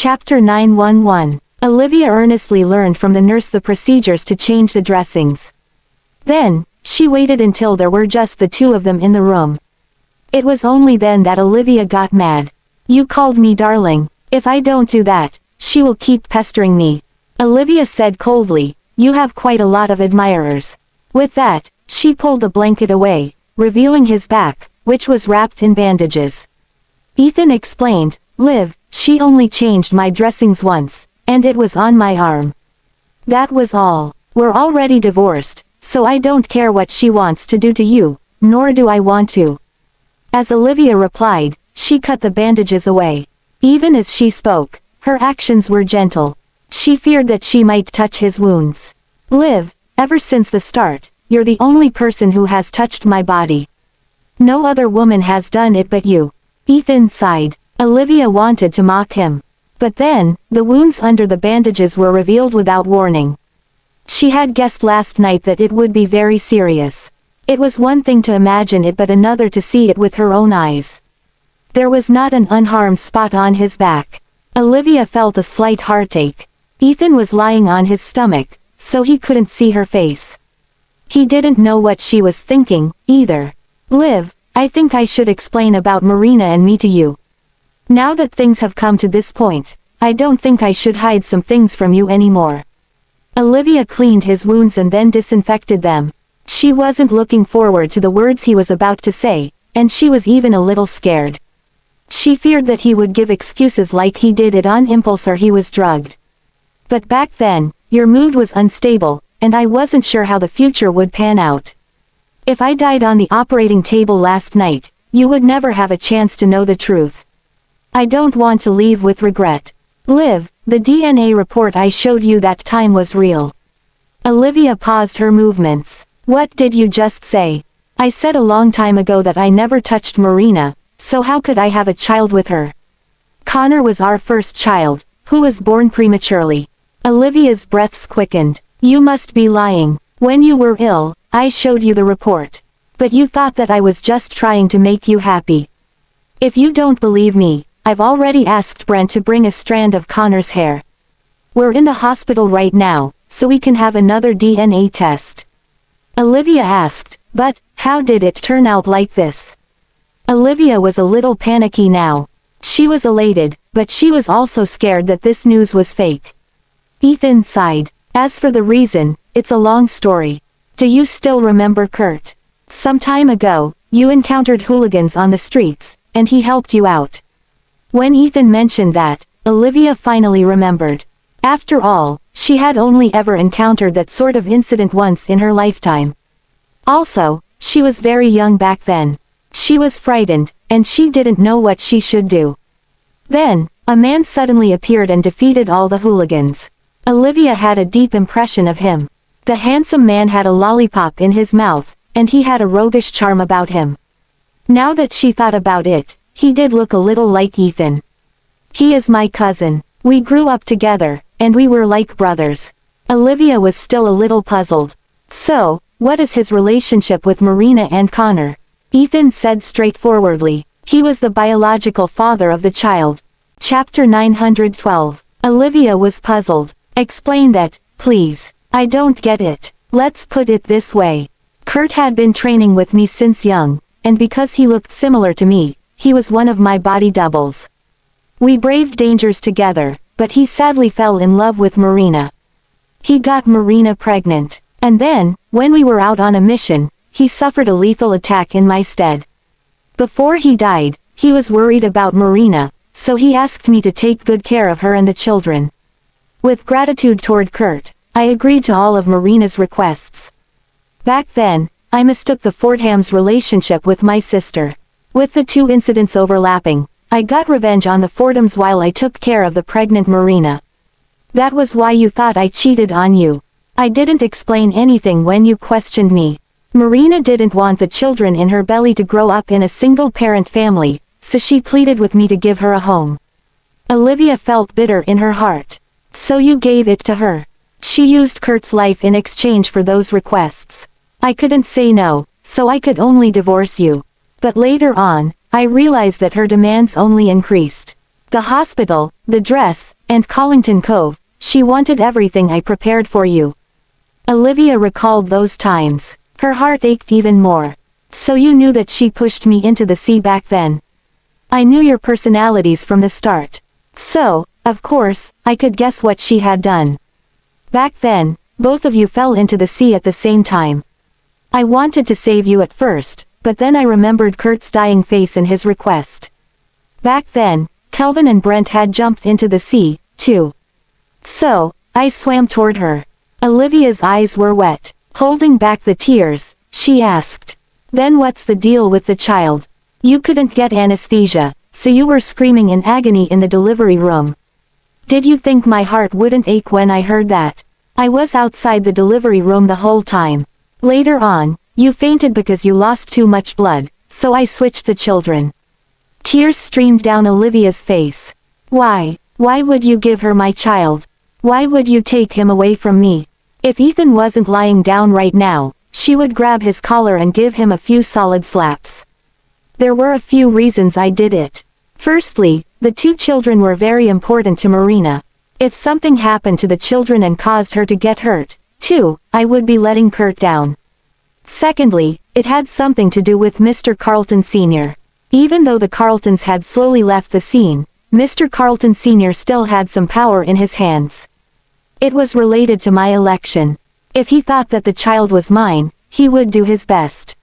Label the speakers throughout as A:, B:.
A: Chapter 911. Olivia earnestly learned from the nurse the procedures to change the dressings. Then, she waited until there were just the two of them in the room. It was only then that Olivia got mad. "You called me darling. If I don't do that, she will keep pestering me," Olivia said coldly. "You have quite a lot of admirers." With that, she pulled the blanket away, revealing his back, which was wrapped in bandages. Ethan explained, "Liv, she only changed my dressings once, and it was on my arm. That was all. We're already divorced, so I don't care what she wants to do to you, nor do I want to." As Olivia replied, she cut the bandages away. Even as she spoke, her actions were gentle. She feared that she might touch his wounds. "Liv, ever since the start, you're the only person who has touched my body. No other woman has done it but you." Ethan sighed. Olivia wanted to mock him. But then, the wounds under the bandages were revealed without warning. She had guessed last night that it would be very serious. It was one thing to imagine it but another to see it with her own eyes. There was not an unharmed spot on his back. Olivia felt a slight heartache. Ethan was lying on his stomach, so he couldn't see her face. He didn't know what she was thinking, either. "Liv, I think I should explain about Marina and me to you. Now that things have come to this point, I don't think I should hide some things from you anymore." Olivia cleaned his wounds and then disinfected them. She wasn't looking forward to the words he was about to say, and she was even a little scared. She feared that he would give excuses like he did it on impulse or he was drugged. "But back then, your mood was unstable, and I wasn't sure how the future would pan out. If I died on the operating table last night, you would never have a chance to know the truth. I don't want to leave with regret. Liv, the DNA report I showed you that time was real." Olivia paused her movements. "What did you just say?" "I said a long time ago that I never touched Marina, so how could I have a child with her? Connor was our first child, who was born prematurely." Olivia's breaths quickened. "You must be lying. When you were ill, I showed you the report. But you thought that I was just trying to make you happy. If you don't believe me, I've already asked Brent to bring a strand of Connor's hair. We're in the hospital right now, so we can have another DNA test." Olivia asked, "But, how did it turn out like this?" Olivia was a little panicky now. She was elated, but she was also scared that this news was fake. Ethan sighed. "As for the reason, it's a long story. Do you still remember Kurt? Some time ago, you encountered hooligans on the streets, and he helped you out." When Ethan mentioned that, Olivia finally remembered. After all, she had only ever encountered that sort of incident once in her lifetime. Also, she was very young back then. She was frightened, and she didn't know what she should do. Then, a man suddenly appeared and defeated all the hooligans. Olivia had a deep impression of him. The handsome man had a lollipop in his mouth, and he had a roguish charm about him. Now that she thought about it, he did look a little like Ethan. "He is my cousin. We grew up together, and we were like brothers." Olivia was still a little puzzled. "So, what is his relationship with Marina and Connor?" Ethan said straightforwardly. "He was the biological father of the child." Chapter 912. Olivia was puzzled. "Explain that, please. I don't get it." "Let's put it this way. Kurt had been training with me since young, and because he looked similar to me, he was one of my body doubles. We braved dangers together, but he sadly fell in love with Marina. He got Marina pregnant, and then, when we were out on a mission, he suffered a lethal attack in my stead. Before he died, he was worried about Marina, so he asked me to take good care of her and the children. With gratitude toward Kurt, I agreed to all of Marina's requests. Back then, I mistook the Fordham's relationship with my sister. With the two incidents overlapping, I got revenge on the Fordhams while I took care of the pregnant Marina. That was why you thought I cheated on you. I didn't explain anything when you questioned me. Marina didn't want the children in her belly to grow up in a single-parent family, so she pleaded with me to give her a home." Olivia felt bitter in her heart. "So you gave it to her. She used Kurt's life in exchange for those requests. I couldn't say no, so I could only divorce you. But later on, I realized that her demands only increased. The hospital, the dress, and Collington Cove, she wanted everything I prepared for you. Olivia recalled those times. Her heart ached even more. So you knew that she pushed me into the sea back then. I knew your personalities from the start. So, of course, I could guess what she had done. Back then, both of you fell into the sea at the same time. I wanted to save you at first, but then I remembered Kurt's dying face and his request. Back then, Kelvin and Brent had jumped into the sea, too. So, I swam toward her. Olivia's eyes were wet. Holding back the tears, she asked. Then what's the deal with the child? You couldn't get anesthesia, so you were screaming in agony in the delivery room. Did you think my heart wouldn't ache when I heard that? I was outside the delivery room the whole time. Later on, you fainted because you lost too much blood, so I switched the children. Tears streamed down Olivia's face. Why would you give her my child? Why would you take him away from me? If Ethan wasn't lying down right now, she would grab his collar and give him a few solid slaps. There were a few reasons I did it. Firstly, the two children were very important to Marina. If something happened to the children and caused her to get hurt, too, I would be letting Kurt down. Secondly, it had something to do with Mr. Carlton Sr. Even though the Carltons had slowly left the scene, Mr. Carlton Sr. still had some power in his hands. It was related to my election. If he thought that the child was mine, he would do his best.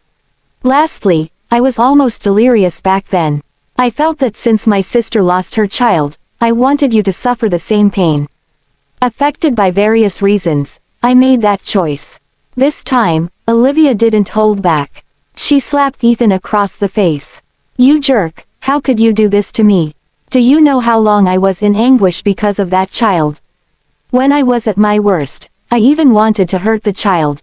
A: Lastly, I was almost delirious back then. I felt that since my sister lost her child, I wanted you to suffer the same pain. Affected by various reasons, I made that choice. This time, Olivia didn't hold back. She slapped Ethan across the face. You jerk, how could you do this to me? Do you know how long I was in anguish because of that child? When I was at my worst, I even wanted to hurt the child.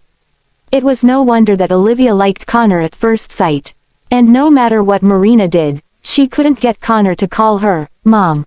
A: It was no wonder that Olivia liked Connor at first sight. And no matter what Marina did, she couldn't get Connor to call her Mom.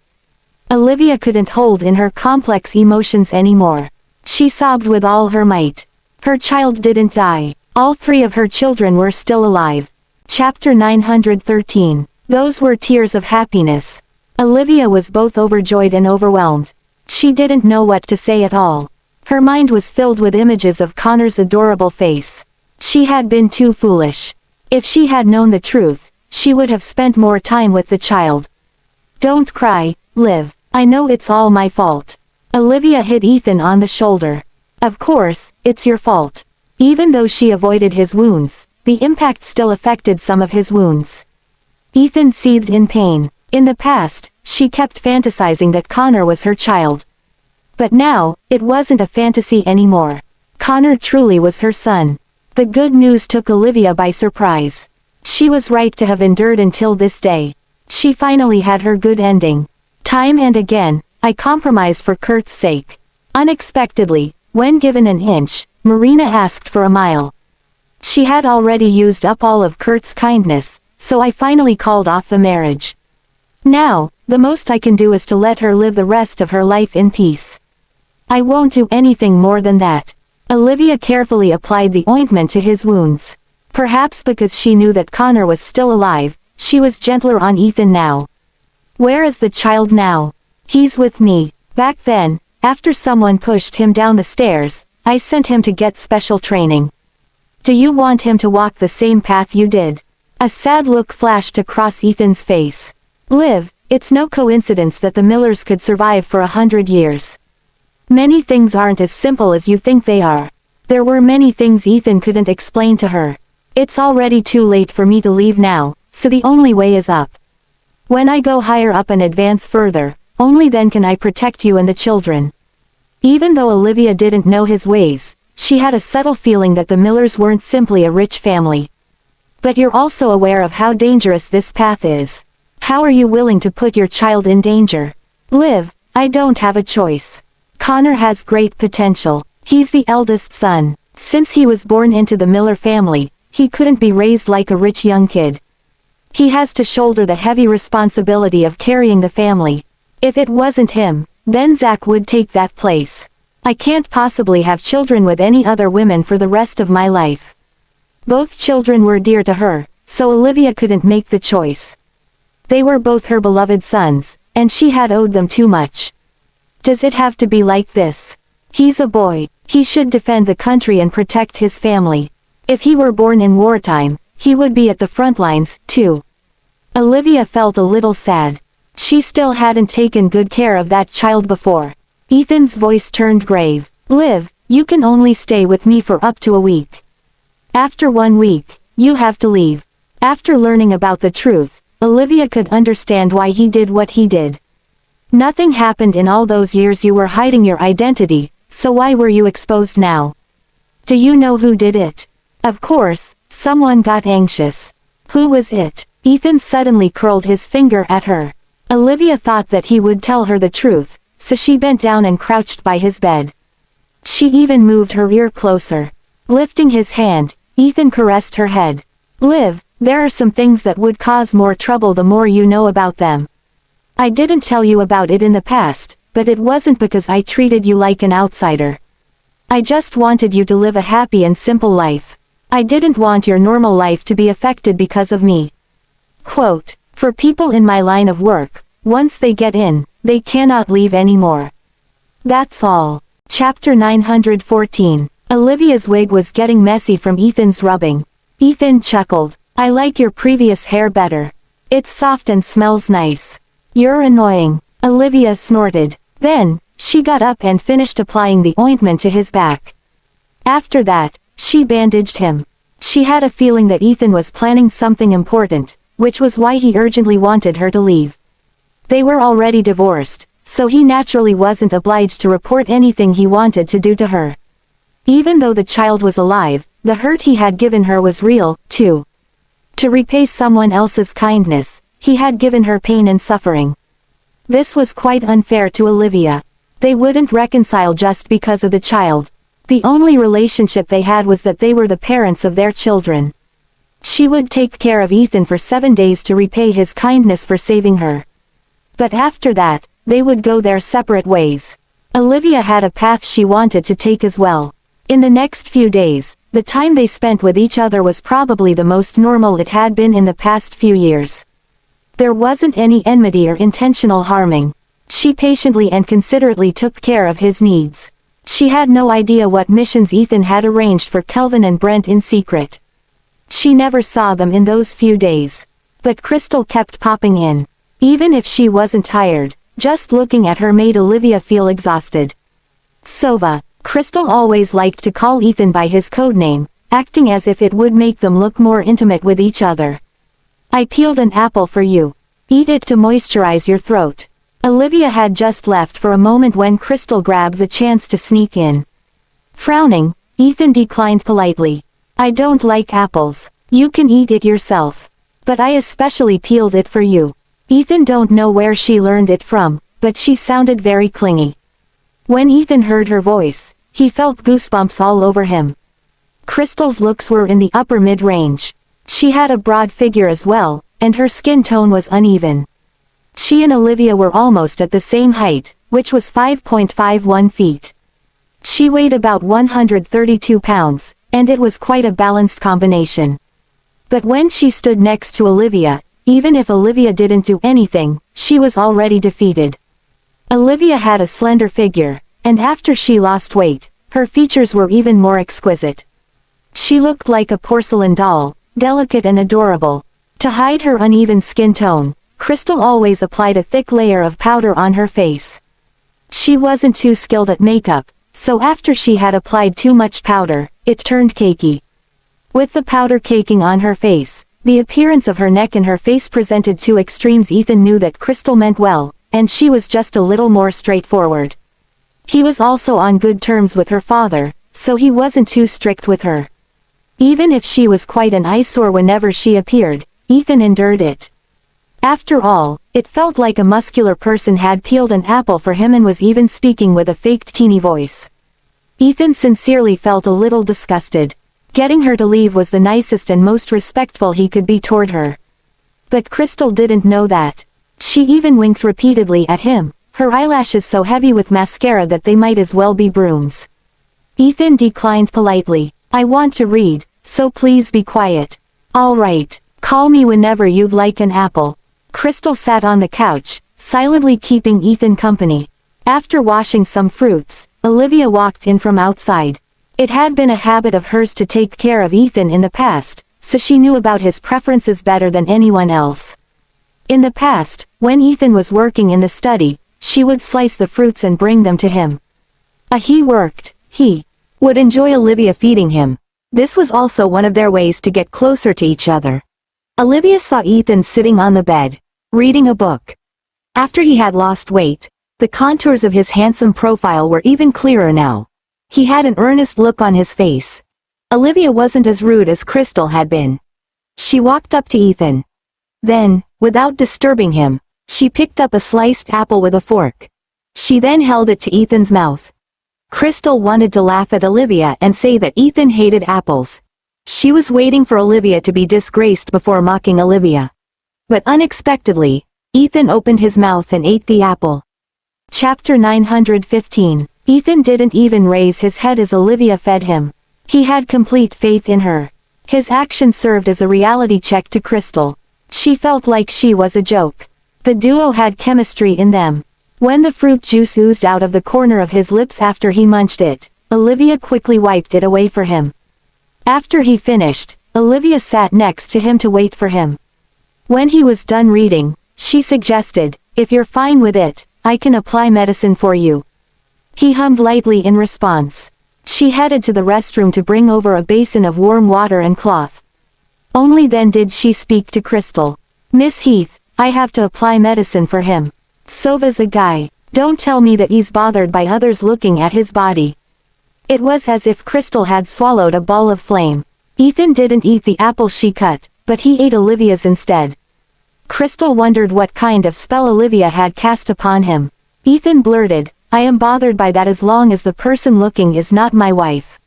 A: Olivia couldn't hold in her complex emotions anymore. She sobbed with all her might. Her child didn't die. All three of her children were still alive. Chapter 913. Those were tears of happiness. Olivia was both overjoyed and overwhelmed. She didn't know what to say at all. Her mind was filled with images of Connor's adorable face. She had been too foolish. If she had known the truth, she would have spent more time with the child. Don't cry, Liv. I know it's all my fault. Olivia hit Ethan on the shoulder. Of course, it's your fault. Even though she avoided his wounds, the impact still affected some of his wounds. Ethan seethed in pain. In the past, she kept fantasizing that Connor was her child. But now, it wasn't a fantasy anymore. Connor truly was her son. The good news took Olivia by surprise. She was right to have endured until this day. She finally had her good ending. Time and again, I compromised for Kurt's sake. Unexpectedly, when given an inch, Marina asked for a mile. She had already used up all of Kurt's kindness, so I finally called off the marriage. Now, the most I can do is to let her live the rest of her life in peace. I won't do anything more than that. Olivia carefully applied the ointment to his wounds. Perhaps because she knew that Connor was still alive, she was gentler on Ethan now. Where is the child now? He's with me. Back then, after someone pushed him down the stairs, I sent him to get special training. Do you want him to walk the same path you did? A sad look flashed across Ethan's face. Liv, it's no coincidence that the Millers could survive for 100 years. Many things aren't as simple as you think they are. There were many things Ethan couldn't explain to her. It's already too late for me to leave now, so the only way is up. When I go higher up and advance further, only then can I protect you and the children. Even though Olivia didn't know his ways, she had a subtle feeling that the Millers weren't simply a rich family. But you're also aware of how dangerous this path is. How are you willing to put your child in danger? Liv, I don't have a choice. Connor has great potential. He's the eldest son. Since he was born into the Miller family, he couldn't be raised like a rich young kid. He has to shoulder the heavy responsibility of carrying the family. If it wasn't him, then Zach would take that place. I can't possibly have children with any other women for the rest of my life. Both children were dear to her, so Olivia couldn't make the choice. They were both her beloved sons, and she had owed them too much. Does it have to be like this? He's a boy. He should defend the country and protect his family. If he were born in wartime, he would be at the front lines, too. Olivia felt a little sad. She still hadn't taken good care of that child before. Ethan's voice turned grave. Liv, you can only stay with me for up to a week. After 1 week, you have to leave. After learning about the truth, Olivia could understand why he did what he did. Nothing happened in all those years you were hiding your identity, so why were you exposed now? Do you know who did it? Of course, someone got anxious. Who was it? Ethan suddenly curled his finger at her. Olivia thought that he would tell her the truth, so she bent down and crouched by his bed. She even moved her ear closer. Lifting his hand, Ethan caressed her head. Liv, there are some things that would cause more trouble the more you know about them. I didn't tell you about it in the past, but it wasn't because I treated you like an outsider. I just wanted you to live a happy and simple life. I didn't want your normal life to be affected because of me. Quote, for people in my line of work, once they get in, they cannot leave anymore. That's all. Chapter 914. Olivia's wig was getting messy from Ethan's rubbing. Ethan chuckled. I like your previous hair better. It's soft and smells nice. You're annoying. Olivia snorted. Then, she got up and finished applying the ointment to his back. After that, she bandaged him. She had a feeling that Ethan was planning something important, which was why he urgently wanted her to leave. They were already divorced, so he naturally wasn't obliged to report anything he wanted to do to her. Even though the child was alive, the hurt he had given her was real, too. To repay someone else's kindness, he had given her pain and suffering. This was quite unfair to Olivia. They wouldn't reconcile just because of the child. The only relationship they had was that they were the parents of their children. She would take care of Ethan for 7 days to repay his kindness for saving her. But after that, they would go their separate ways. Olivia had a path she wanted to take as well. In the next few days, the time they spent with each other was probably the most normal it had been in the past few years. There wasn't any enmity or intentional harming. She patiently and considerately took care of his needs. She had no idea what missions Ethan had arranged for Kelvin and Brent in secret. She never saw them in those few days. But Crystal kept popping in. Even if she wasn't tired, just looking at her made Olivia feel exhausted. Sova. Crystal always liked to call Ethan by his codename, acting as if it would make them look more intimate with each other. I peeled an apple for you. Eat it to moisturize your throat. Olivia had just left for a moment when Crystal grabbed the chance to sneak in. Frowning, Ethan declined politely. I don't like apples. You can eat it yourself. But I especially peeled it for you. Ethan don't know where she learned it from, but she sounded very clingy. When Ethan heard her voice, he felt goosebumps all over him. Crystal's looks were in the upper mid-range. She had a broad figure as well, and her skin tone was uneven. She and Olivia were almost at the same height, which was 5.51 feet. She weighed about 132 pounds, and it was quite a balanced combination. But when she stood next to Olivia, even if Olivia didn't do anything, she was already defeated. Olivia had a slender figure, and after she lost weight, her features were even more exquisite. She looked like a porcelain doll, delicate and adorable. To hide her uneven skin tone, Crystal always applied a thick layer of powder on her face. She wasn't too skilled at makeup, so after she had applied too much powder, it turned cakey. With the powder caking on her face, the appearance of her neck and her face presented two extremes. Ethan knew that Crystal meant well, and she was just a little more straightforward. He was also on good terms with her father, so he wasn't too strict with her. Even if she was quite an eyesore whenever she appeared, Ethan endured it. After all, it felt like a muscular person had peeled an apple for him and was even speaking with a faked teeny voice. Ethan sincerely felt a little disgusted. Getting her to leave was the nicest and most respectful he could be toward her. But Crystal didn't know that. She even winked repeatedly at him, her eyelashes so heavy with mascara that they might as well be brooms. Ethan declined politely. I want to read, so please be quiet. All right, call me whenever you'd like an apple. Crystal sat on the couch, silently keeping Ethan company. After washing some fruits, Olivia walked in from outside. It had been a habit of hers to take care of Ethan in the past, so she knew about his preferences better than anyone else. In the past, when Ethan was working in the study, she would slice the fruits and bring them to him. He worked, he would enjoy Olivia feeding him. This was also one of their ways to get closer to each other. Olivia saw Ethan sitting on the bed, reading a book. After he had lost weight, the contours of his handsome profile were even clearer now. He had an earnest look on his face. Olivia wasn't as rude as Crystal had been. She walked up to Ethan. Then, without disturbing him, she picked up a sliced apple with a fork. She then held it to Ethan's mouth. Crystal wanted to laugh at Olivia and say that Ethan hated apples. She was waiting for Olivia to be disgraced before mocking Olivia. But unexpectedly, Ethan opened his mouth and ate the apple. Chapter 915. Ethan didn't even raise his head as Olivia fed him. He had complete faith in her. His action served as a reality check to Crystal. She felt like she was a joke. The duo had chemistry in them. When the fruit juice oozed out of the corner of his lips after he munched it, Olivia quickly wiped it away for him. After he finished, Olivia sat next to him to wait for him. When he was done reading, she suggested, "If you're fine with it, I can apply medicine for you." He hummed lightly in response. She headed to the restroom to bring over a basin of warm water and cloth. Only then did she speak to Crystal. "Miss Heath, I have to apply medicine for him. Sova's a guy. Don't tell me that he's bothered by others looking at his body." It was as if Crystal had swallowed a ball of flame. Ethan didn't eat the apple she cut, but he ate Olivia's instead. Crystal wondered what kind of spell Olivia had cast upon him. Ethan blurted, "I am bothered by that as long as the person looking is not my wife."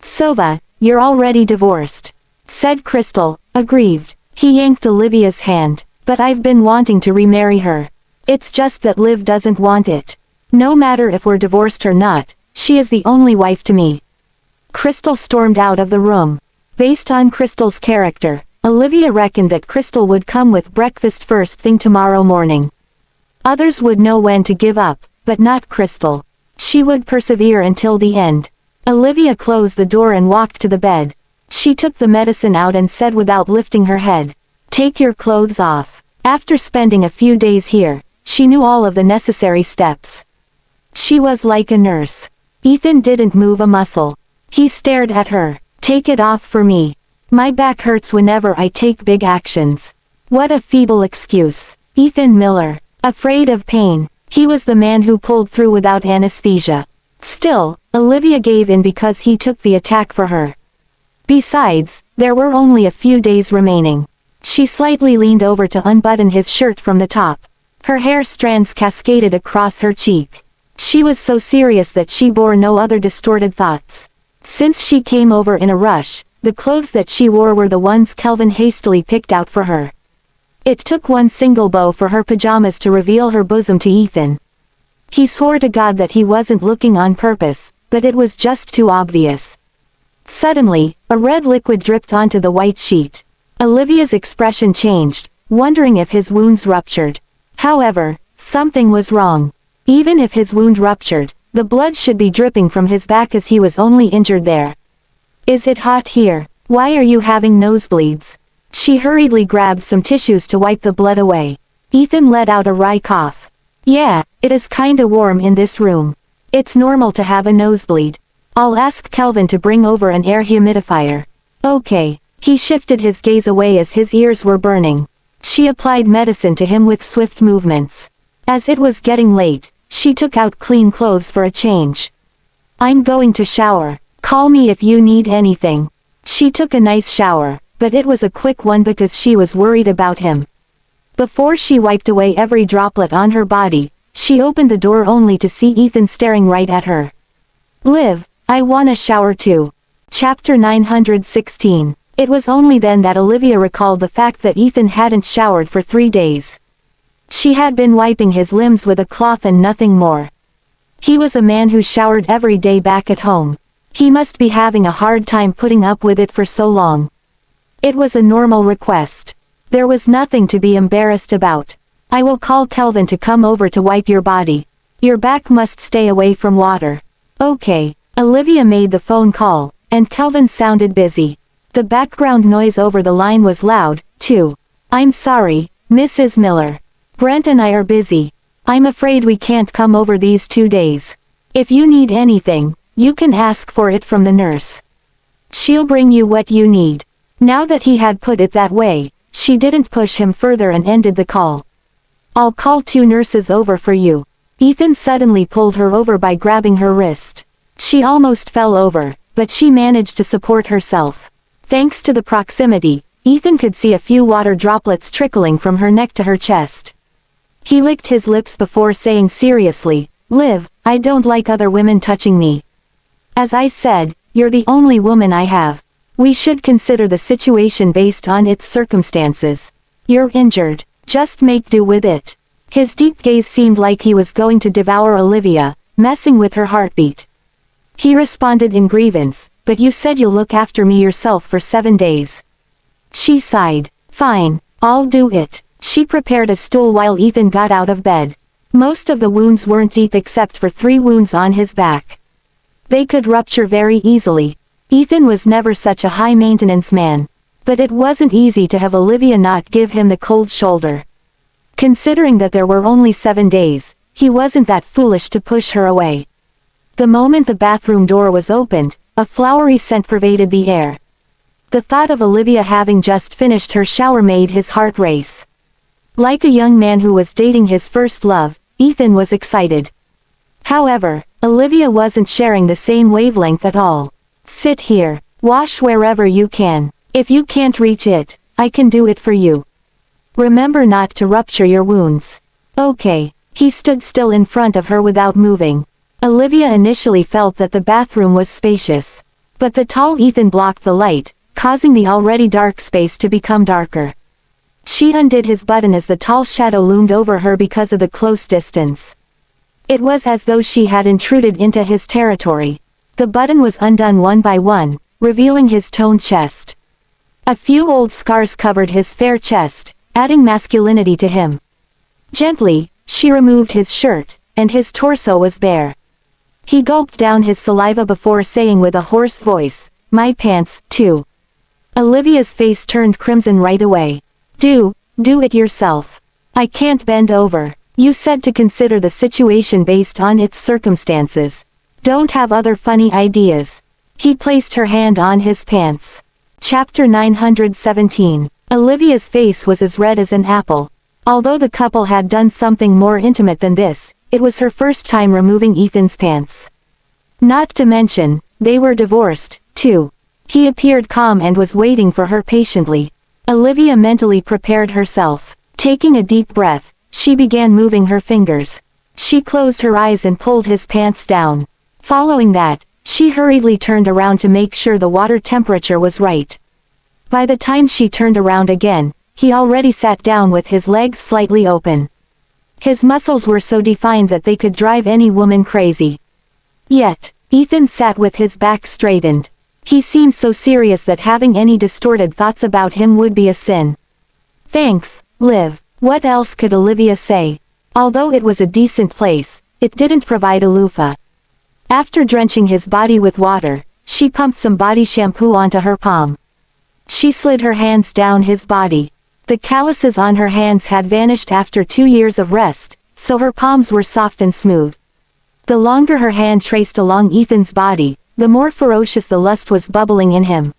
A: "Sova, you're already divorced," said Crystal, aggrieved. He yanked Olivia's hand. "But I've been wanting to remarry her. It's just that Liv doesn't want it. No matter if we're divorced or not, she is the only wife to me." Crystal stormed out of the room. Based on Crystal's character, Olivia reckoned that Crystal would come with breakfast first thing tomorrow morning. Others would know when to give up, but not Crystal. She would persevere until the end. Olivia closed the door and walked to the bed. She took the medicine out and said without lifting her head, "Take your clothes off." After spending a few days here, she knew all of the necessary steps. She was like a nurse. Ethan didn't move a muscle. He stared at her. "Take it off for me. My back hurts whenever I take big actions." What a feeble excuse. Ethan Miller. Afraid of pain. He was the man who pulled through without anesthesia. Still, Olivia gave in because he took the attack for her. Besides, there were only a few days remaining. She slightly leaned over to unbutton his shirt from the top. Her hair strands cascaded across her cheek. She was so serious that she bore no other distorted thoughts. Since she came over in a rush, the clothes that she wore were the ones Kelvin hastily picked out for her. It took one single bow for her pajamas to reveal her bosom to Ethan. He swore to God that he wasn't looking on purpose, but it was just too obvious. Suddenly, a red liquid dripped onto the white sheet. Olivia's expression changed, wondering if his wounds ruptured. However, something was wrong. Even if his wound ruptured, the blood should be dripping from his back as he was only injured there. "Is it hot here? Why are you having nosebleeds?" She hurriedly grabbed some tissues to wipe the blood away. Ethan let out a wry cough. "Yeah, it is kinda warm in this room. It's normal to have a nosebleed. I'll ask Kelvin to bring over an air humidifier." "Okay." He shifted his gaze away as his ears were burning. She applied medicine to him with swift movements. As it was getting late, she took out clean clothes for a change. "I'm going to shower. Call me if you need anything." She took a nice shower, but it was a quick one because she was worried about him. Before she wiped away every droplet on her body, she opened the door only to see Ethan staring right at her. "Liv, I wanna shower too." Chapter 916. It was only then that Olivia recalled the fact that Ethan hadn't showered for 3 days. She had been wiping his limbs with a cloth and nothing more. He was a man who showered every day back at home. He must be having a hard time putting up with it for so long. It was a normal request. There was nothing to be embarrassed about. I will call Kelvin to come over to wipe your body. Your back must stay away from water. Okay. Olivia made the phone call, and Kelvin sounded busy. The background noise over the line was loud, too. I'm sorry, Mrs. Miller. Brent and I are busy. I'm afraid we can't come over these 2 days. If you need anything, you can ask for it from the nurse. She'll bring you what you need. Now that he had put it that way, she didn't push him further and ended the call. I'll call 2 nurses over for you. Ethan suddenly pulled her over by grabbing her wrist. She almost fell over, but she managed to support herself. Thanks to the proximity, Ethan could see a few water droplets trickling from her neck to her chest. He licked his lips before saying seriously, Liv, I don't like other women touching me. As I said, you're the only woman I have. We should consider the situation based on its circumstances. You're injured. Just make do with it. His deep gaze seemed like he was going to devour Olivia, messing with her heartbeat. He responded in grievance, but you said you'll look after me yourself for 7 days. She sighed. Fine, I'll do it. She prepared a stool while Ethan got out of bed. Most of the wounds weren't deep except for 3 wounds on his back. They could rupture very easily. Ethan was never such a high-maintenance man. But it wasn't easy to have Olivia not give him the cold shoulder. Considering that there were only 7 days, he wasn't that foolish to push her away. The moment the bathroom door was opened, a flowery scent pervaded the air. The thought of Olivia having just finished her shower made his heart race. Like a young man who was dating his first love, Ethan was excited. However, Olivia wasn't sharing the same wavelength at all. Sit here. Wash wherever you can. If you can't reach it, I can do it for you. Remember not to rupture your wounds. Okay. He stood still in front of her without moving. Olivia initially felt that the bathroom was spacious. But the tall Ethan blocked the light, causing the already dark space to become darker. She undid his button as the tall shadow loomed over her because of the close distance. It was as though she had intruded into his territory. The button was undone one by one, revealing his toned chest. A few old scars covered his fair chest, adding masculinity to him. Gently, she removed his shirt, and his torso was bare. He gulped down his saliva before saying with a hoarse voice, My pants, too. Olivia's face turned crimson right away. Do it yourself. I can't bend over. You said to consider the situation based on its circumstances. Don't have other funny ideas. He placed her hand on his pants. Chapter 917. Olivia's face was as red as an apple. Although the couple had done something more intimate than this, it was her first time removing Ethan's pants. Not to mention, they were divorced, too. He appeared calm and was waiting for her patiently. Olivia mentally prepared herself. Taking a deep breath, she began moving her fingers. She closed her eyes and pulled his pants down. Following that, she hurriedly turned around to make sure the water temperature was right. By the time she turned around again, he already sat down with his legs slightly open. His muscles were so defined that they could drive any woman crazy. Yet, Ethan sat with his back straightened. He seemed so serious that having any distorted thoughts about him would be a sin. Thanks, Liv. What else could Olivia say? Although it was a decent place, it didn't provide a loofah. After drenching his body with water, she pumped some body shampoo onto her palm. She slid her hands down his body. The calluses on her hands had vanished after 2 years of rest, so her palms were soft and smooth. The longer her hand traced along Ethan's body, the more ferocious the lust was bubbling in him.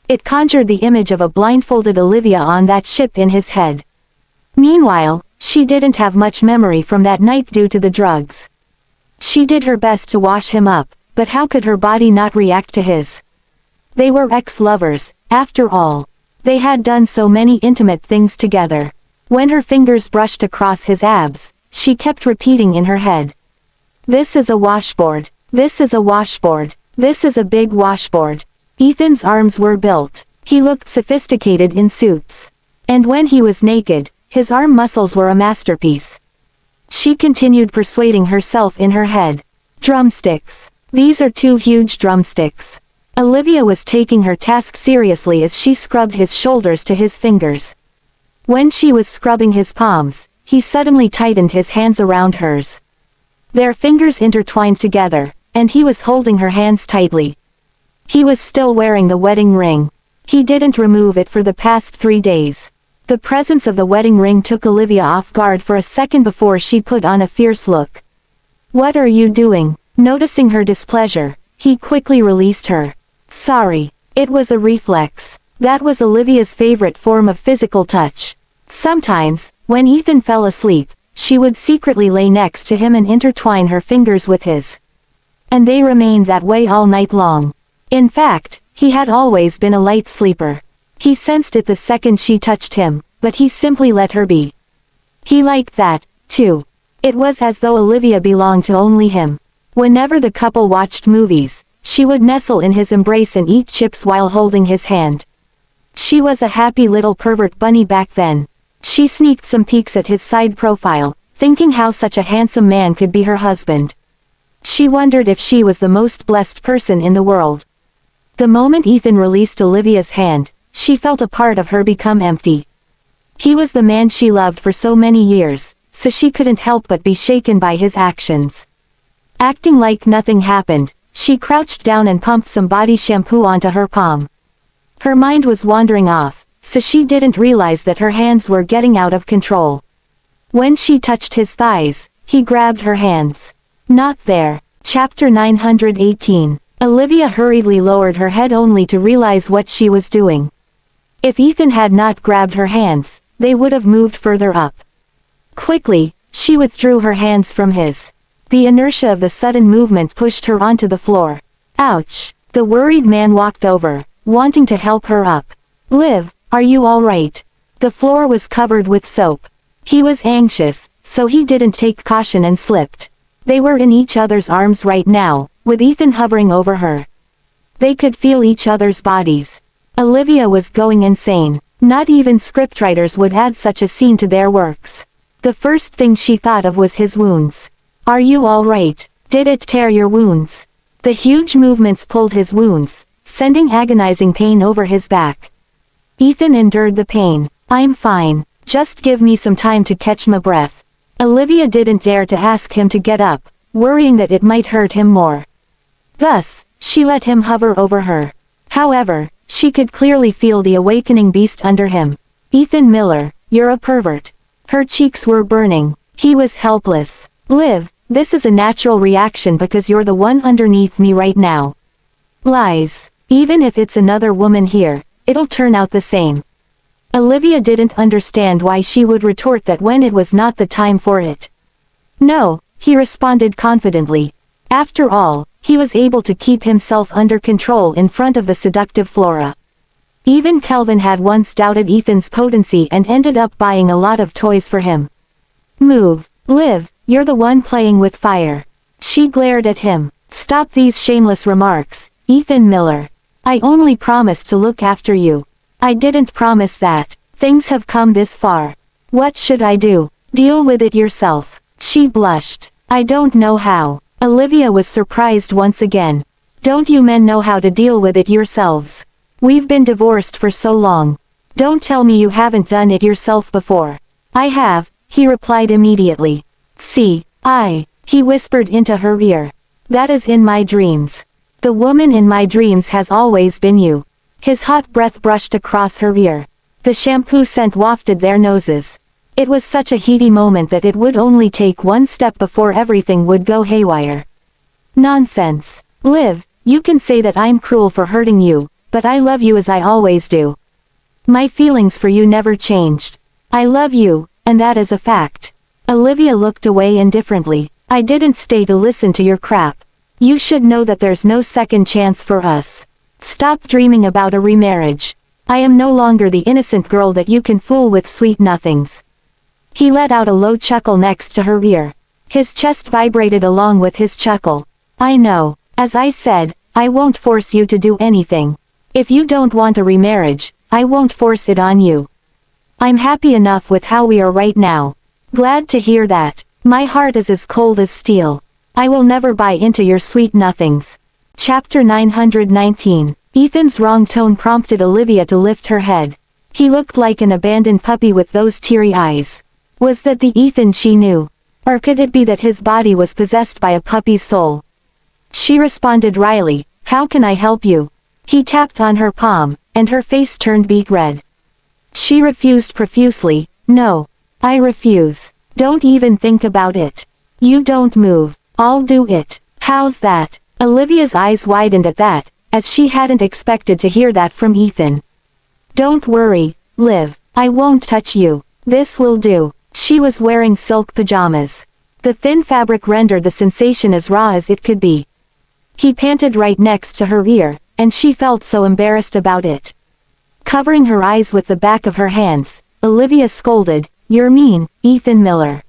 A: It conjured the image of a blindfolded Olivia on that ship in his head. Meanwhile, she didn't have much memory from that night due to the drugs. She did her best to wash him up, but how could her body not react to his? They were ex-lovers, after all. They had done so many intimate things together. When her fingers brushed across his abs, she kept repeating in her head. This is a washboard. This is a washboard. This is a big washboard. Ethan's arms were built. He looked sophisticated in suits. And when he was naked, his arm muscles were a masterpiece. She continued persuading herself in her head. Drumsticks. These are 2 huge drumsticks. Olivia was taking her task seriously as she scrubbed his shoulders to his fingers. When she was scrubbing his palms, he suddenly tightened his hands around hers. Their fingers intertwined together, and he was holding her hands tightly. He was still wearing the wedding ring. He didn't remove it for the past 3 days. The presence of the wedding ring took Olivia off guard for a second before she put on a fierce look. "What are you doing?" Noticing her displeasure, he quickly released her. "Sorry." It was a reflex. That was Olivia's favorite form of physical touch. Sometimes, when Ethan fell asleep, she would secretly lay next to him and intertwine her fingers with his. And they remained that way all night long. In fact, he had always been a light sleeper. He sensed it the second she touched him, but he simply let her be. He liked that, too. It was as though Olivia belonged to only him. Whenever the couple watched movies, she would nestle in his embrace and eat chips while holding his hand. She was a happy little pervert bunny back then. She sneaked some peeks at his side profile, thinking how such a handsome man could be her husband. She wondered if she was the most blessed person in the world. The moment Ethan released Olivia's hand, she felt a part of her become empty. He was the man she loved for so many years, so she couldn't help but be shaken by his actions. Acting like nothing happened, she crouched down and pumped some body shampoo onto her palm. Her mind was wandering off, so she didn't realize that her hands were getting out of control. When she touched his thighs, he grabbed her hands. Not there. Chapter 918. Olivia hurriedly lowered her head only to realize what she was doing. If Ethan had not grabbed her hands, they would have moved further up. Quickly, she withdrew her hands from his. The inertia of the sudden movement pushed her onto the floor. Ouch! The worried man walked over, wanting to help her up. "Liv, are you alright?" The floor was covered with soap. He was anxious, so he didn't take caution and slipped. They were in each other's arms right now, with Ethan hovering over her. They could feel each other's bodies. Olivia was going insane. Not even scriptwriters would add such a scene to their works. The first thing she thought of was his wounds. "Are you alright? Did it tear your wounds?" The huge movements pulled his wounds, sending agonizing pain over his back. Ethan endured the pain. "I'm fine. Just give me some time to catch my breath." Olivia didn't dare to ask him to get up, worrying that it might hurt him more. Thus, she let him hover over her. However, she could clearly feel the awakening beast under him. "Ethan Miller, you're a pervert." Her cheeks were burning. He was helpless. "Liv, this is a natural reaction because you're the one underneath me right now." Lies. Even if it's another woman here, it'll turn out the same. Olivia didn't understand why she would retort that when it was not the time for it. "No," he responded confidently. After all, he was able to keep himself under control in front of the seductive Flora. Even Kelvin had once doubted Ethan's potency and ended up buying a lot of toys for him. "Move, Liv, you're the one playing with fire." She glared at him. "Stop these shameless remarks, Ethan Miller. I only promised to look after you. I didn't promise that. Things have come this far. What should I do? Deal with it yourself." She blushed. "I don't know how." Olivia was surprised once again. "Don't you men know how to deal with it yourselves? We've been divorced for so long. Don't tell me you haven't done it yourself before." "I have," he replied immediately. "See, he whispered into her ear. "That is in my dreams. The woman in my dreams has always been you." His hot breath brushed across her ear. The shampoo scent wafted their noses. It was such a heady moment that it would only take one step before everything would go haywire. "Nonsense. Liv, you can say that I'm cruel for hurting you, but I love you as I always do. My feelings for you never changed. I love you, and that is a fact." Olivia looked away indifferently. "I didn't stay to listen to your crap. You should know that there's no second chance for us. Stop dreaming about a remarriage. I am no longer the innocent girl that you can fool with sweet nothings." He let out a low chuckle next to her ear. His chest vibrated along with his chuckle. "I know. As I said, I won't force you to do anything. If you don't want a remarriage, I won't force it on you. I'm happy enough with how we are right now." "Glad to hear that. My heart is as cold as steel. I will never buy into your sweet nothings." Chapter 919. Ethan's wrong tone prompted Olivia to lift her head. He looked like an abandoned puppy with those teary eyes. Was that the Ethan she knew? Or could it be that his body was possessed by a puppy's soul? She responded wryly, "How can I help you?" He tapped on her palm, and her face turned beet red. She refused profusely, "No. I refuse. Don't even think about it. You don't move. I'll do it. How's that?" Olivia's eyes widened at that, as she hadn't expected to hear that from Ethan. "Don't worry, Liv. I won't touch you. This will do." She was wearing silk pajamas. The thin fabric rendered the sensation as raw as it could be. He panted right next to her ear, and she felt so embarrassed about it. Covering her eyes with the back of her hands, Olivia scolded, "You're mean, Ethan Miller."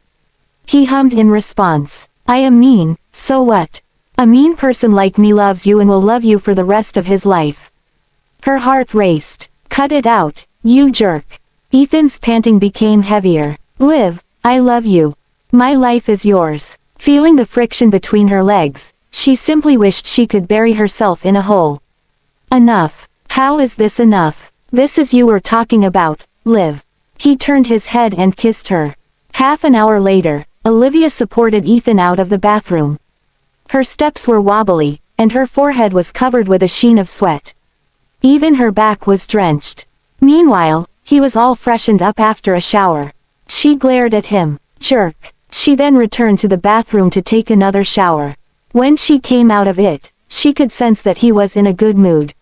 A: He hummed in response, "I am mean, so what? A mean person like me loves you and will love you for the rest of his life." Her heart raced. "Cut it out, you jerk." Ethan's panting became heavier. "Liv, I love you. My life is yours." Feeling the friction between her legs, she simply wished she could bury herself in a hole. "Enough. How is this enough? This is you we're talking about, Liv." He turned his head and kissed her. Half an hour later, Olivia supported Ethan out of the bathroom. Her steps were wobbly, and her forehead was covered with a sheen of sweat. Even her back was drenched. Meanwhile, he was all freshened up after a shower. She glared at him. Jerk. She then returned to the bathroom to take another shower. When she came out of it, she could sense that he was in a good mood.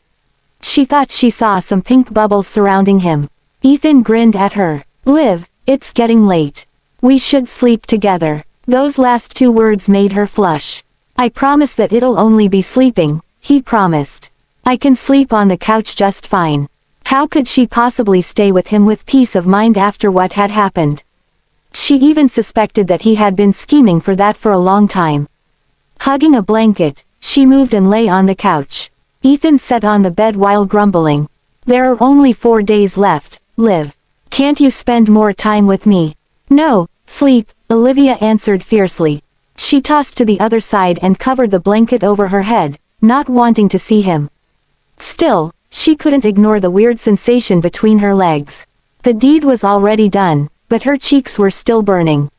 A: She thought she saw some pink bubbles surrounding him. Ethan grinned at her. "Liv, it's getting late. We should sleep together." Those last two words made her flush. "I promise that it'll only be sleeping," he promised. "I can sleep on the couch just fine." How could she possibly stay with him with peace of mind after what had happened? She even suspected that he had been scheming for that for a long time. Hugging a blanket, she moved and lay on the couch. Ethan sat on the bed while grumbling. "There are only 4 days left, Liv. Can't you spend more time with me?" "No, sleep," Olivia answered fiercely. She tossed to the other side and covered the blanket over her head, not wanting to see him. Still, she couldn't ignore the weird sensation between her legs. The deed was already done, but her cheeks were still burning.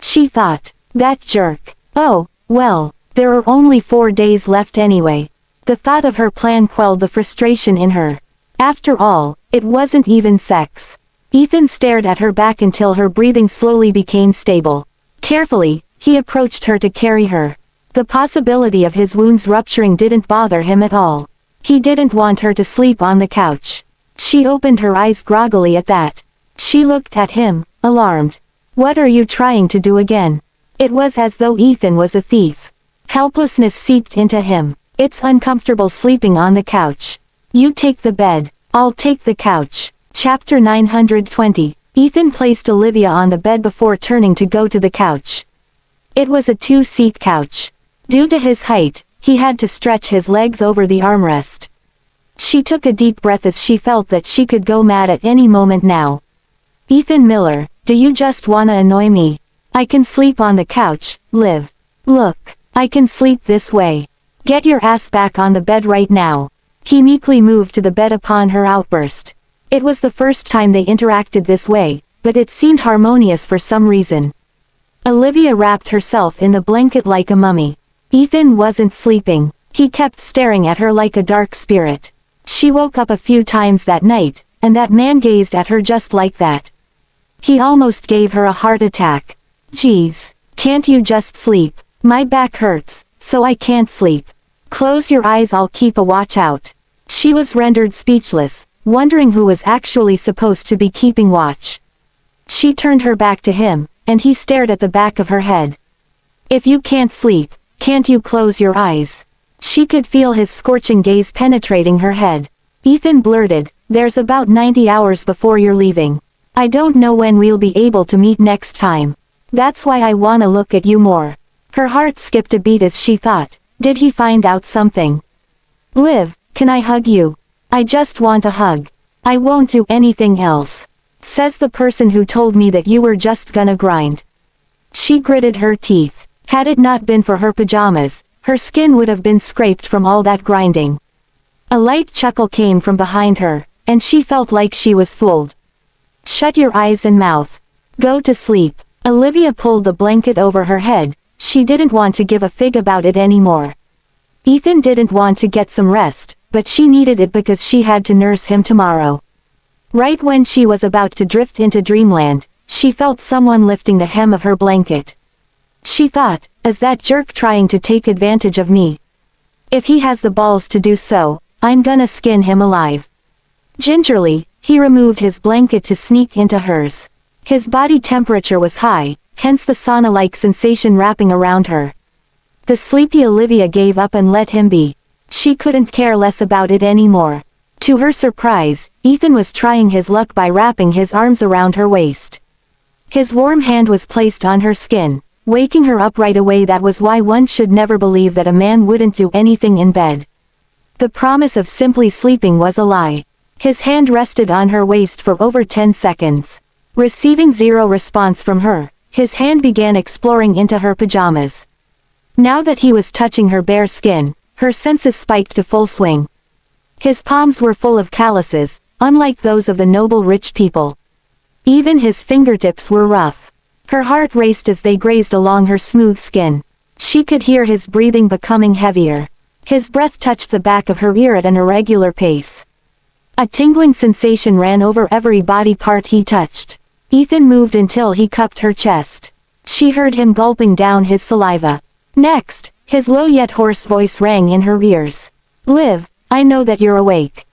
A: She thought, "That jerk. Oh, well, there are only 4 days left anyway." The thought of her plan quelled the frustration in her. After all, it wasn't even sex. Ethan stared at her back until her breathing slowly became stable. Carefully, he approached her to carry her. The possibility of his wounds rupturing didn't bother him at all. He didn't want her to sleep on the couch. She opened her eyes groggily at that. She looked at him, alarmed. "What are you trying to do again?" It was as though Ethan was a thief. Helplessness seeped into him. "It's uncomfortable sleeping on the couch. You take the bed, I'll take the couch." Chapter 920. Ethan placed Olivia on the bed before turning to go to the couch. It was a 2-seat couch. Due to his height, he had to stretch his legs over the armrest. She took a deep breath as she felt that she could go mad at any moment now. "Ethan Miller, do you just wanna annoy me? I can sleep on the couch, Liv. Look, I can sleep this way. Get your ass back on the bed right now." He meekly moved to the bed upon her outburst. It was the first time they interacted this way, but it seemed harmonious for some reason. Olivia wrapped herself in the blanket like a mummy. Ethan wasn't sleeping. He kept staring at her like a dark spirit. She woke up a few times that night, and that man gazed at her just like that. He almost gave her a heart attack. "Geez, can't you just sleep? My back hurts, so I can't sleep. Close your eyes, I'll keep a watch out." She was rendered speechless, wondering who was actually supposed to be keeping watch. She turned her back to him, and he stared at the back of her head. "If you can't sleep, can't you close your eyes?" She could feel his scorching gaze penetrating her head. Ethan blurted, "There's about 90 hours before you're leaving. I don't know when we'll be able to meet next time. That's why I wanna look at you more." Her heart skipped a beat as she thought, did he find out something? "Liv, can I hug you? I just want a hug. I won't do anything else. Says the person who told me that you were just gonna grind." She gritted her teeth. Had it not been for her pajamas, her skin would have been scraped from all that grinding. A light chuckle came from behind her, and she felt like she was fooled. "Shut your eyes and mouth. Go to sleep. Olivia pulled the blanket over her head. She didn't want to give a fig about it anymore. Ethan didn't want to get some rest, but she needed it because she had to nurse him tomorrow. Right when she was about to drift into dreamland, she felt someone lifting the hem of her blanket. She thought, is that jerk trying to take advantage of me? If he has the balls to do so, I'm gonna skin him alive. Gingerly, he removed his blanket to sneak into hers. His body temperature was high, hence the sauna-like sensation wrapping around her. The sleepy Olivia gave up and let him be. She couldn't care less about it anymore. To her surprise, Ethan was trying his luck by wrapping his arms around her waist. His warm hand was placed on her skin, waking her up right away. That was why one should never believe that a man wouldn't do anything in bed. The promise of simply sleeping was a lie. His hand rested on her waist for over 10 seconds. Receiving zero response from her, his hand began exploring into her pajamas. Now that he was touching her bare skin, her senses spiked to full swing. His palms were full of calluses, unlike those of the noble rich people. Even his fingertips were rough. Her heart raced as they grazed along her smooth skin. She could hear his breathing becoming heavier. His breath touched the back of her ear at an irregular pace. A tingling sensation ran over every body part he touched. Ethan moved until he cupped her chest. She heard him gulping down his saliva. Next, his low yet hoarse voice rang in her ears. Liv, I know that you're awake.